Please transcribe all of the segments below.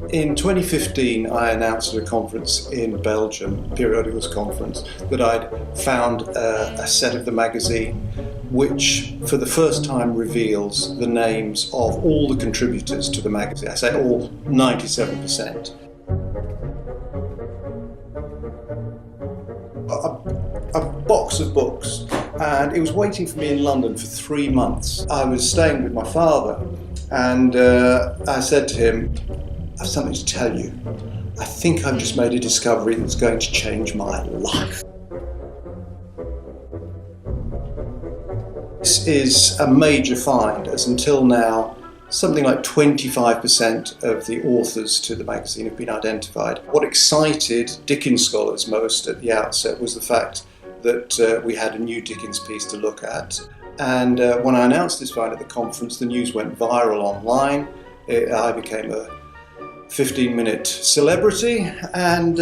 In 2015, I announced at a conference in Belgium, Periodicals conference, that I'd found a set of the magazine which, for the first time, reveals the names of all the contributors to the magazine. I say all, 97%. A box of books, and it was waiting for me in London for 3 months. I was staying with my father, and I said to him, "I have something to tell you. I think I've just made a discovery that's going to change my life." This is a major find, as until now, something like 25% of the authors to the magazine have been identified. What excited Dickens scholars most at the outset was the fact that we had a new Dickens piece to look at. And when I announced this find at the conference, the news went viral online. I became a 15-minute celebrity, and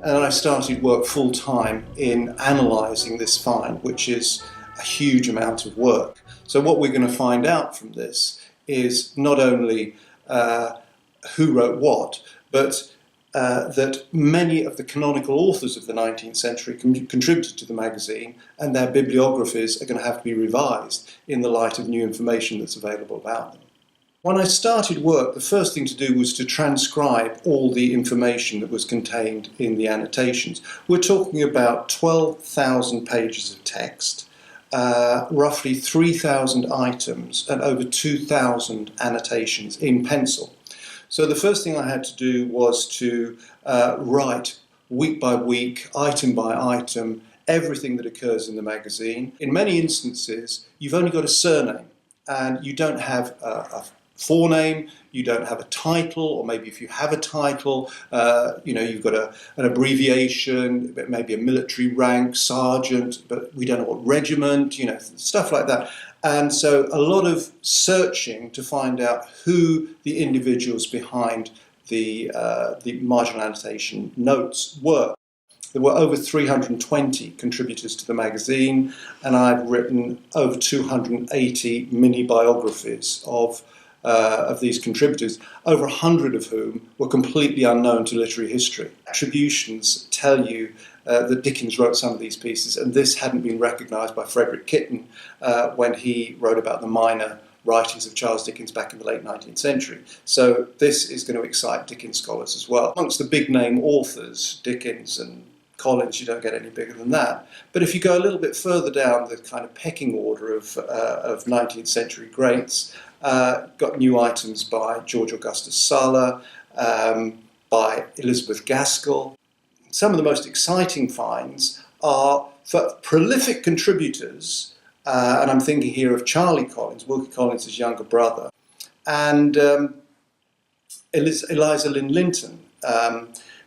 I started work full-time in analysing this find, which is a huge amount of work. So what we're going to find out from this is not only who wrote what, but that many of the canonical authors of the 19th century contributed to the magazine, and their bibliographies are going to have to be revised in the light of new information that's available about them. When I started work, the first thing to do was to transcribe all the information that was contained in the annotations. We're talking about 12,000 pages of text, roughly 3,000 items, and over 2,000 annotations in pencil. So the first thing I had to do was to write week by week, item by item, everything that occurs in the magazine. In many instances, you've only got a surname, and you don't have a forename, you don't have a title, or maybe if you have a title, you've got an abbreviation, maybe a military rank, sergeant, but we don't know what regiment, stuff like that. And so a lot of searching to find out who the individuals behind the marginal annotation notes were. There were over 320 contributors to the magazine, and I'd written over 280 mini biographies of these contributors, over 100 of whom were completely unknown to literary history. Attributions tell you that Dickens wrote some of these pieces, and this hadn't been recognised by Frederick Kitten when he wrote about the minor writings of Charles Dickens back in the late 19th century. So this is going to excite Dickens scholars as well. Amongst the big name authors, Dickens and Collins, you don't get any bigger than that. But if you go a little bit further down the kind of pecking order of 19th century greats, got new items by George Augustus Sala, by Elizabeth Gaskell. Some of the most exciting finds are for prolific contributors, and I'm thinking here of Charlie Collins, Wilkie Collins' younger brother, and Eliza Lynn Linton,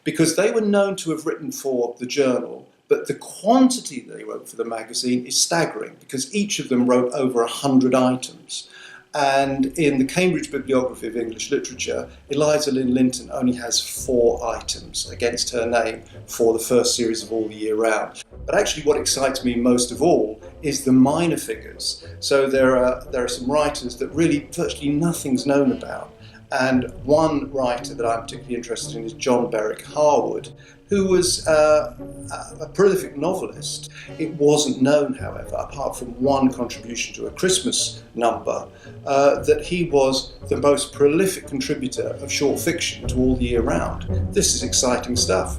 because they were known to have written for the journal, but the quantity they wrote for the magazine is staggering, because each of them wrote over 100 items. And in the Cambridge Bibliography of English Literature, Eliza Lynn Linton only has 4 items against her name for the first series of All the Year Round. But actually what excites me most of all is the minor figures. So there are some writers that really virtually nothing's known about. And one writer that I'm particularly interested in is John Berwick Harwood, who was a prolific novelist. It wasn't known, however, apart from one contribution to a Christmas number, that he was the most prolific contributor of short fiction to All the Year Round. This is exciting stuff.